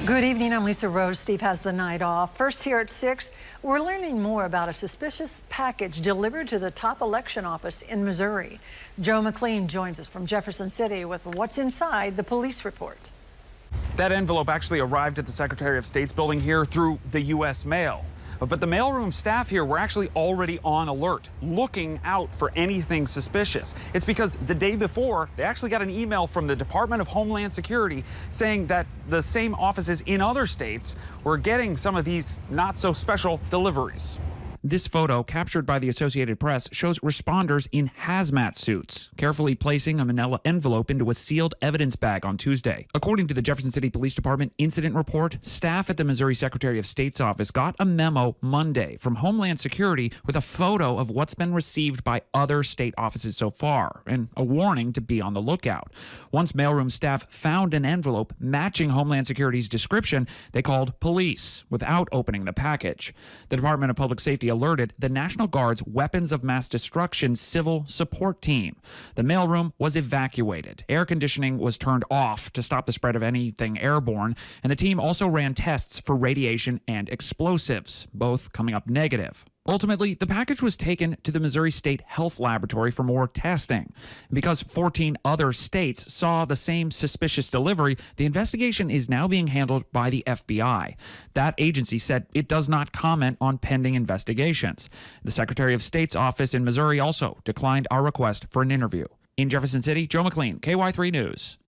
Good evening, I'm Lisa Rose. Steve has the night off. First here at 6, we're learning more about a suspicious package delivered to the top election office in Missouri. Joe McLean joins us from Jefferson City with what's inside the police report. That envelope actually arrived at the Secretary of State's building here through the U.S. mail. But the mailroom staff here were actually already on alert, looking out for anything suspicious. It's because the day before, they actually got an email from the Department of Homeland Security saying that the same offices in other states were getting some of these not-so-special deliveries. This photo, captured by the Associated Press, shows responders in hazmat suits, carefully placing a manila envelope into a sealed evidence bag on Tuesday. According to the Jefferson City Police Department incident report, staff at the Missouri Secretary of State's office got a memo Monday from Homeland Security with a photo of what's been received by other state offices so far, and a warning to be on the lookout. Once mailroom staff found an envelope matching Homeland Security's description, they called police without opening the package. The Department of Public Safety alerted the National Guard's Weapons of Mass Destruction Civil Support Team. The mailroom was evacuated. Air conditioning was turned off to stop the spread of anything airborne, and the team also ran tests for radiation and explosives, both coming up negative. Ultimately, the package was taken to the Missouri State Health Laboratory for more testing. Because 14 other states saw the same suspicious delivery, the investigation is now being handled by the FBI. That agency said it does not comment on pending investigations. The Secretary of State's office in Missouri also declined our request for an interview. In Jefferson City, Joe McLean, KY3 News.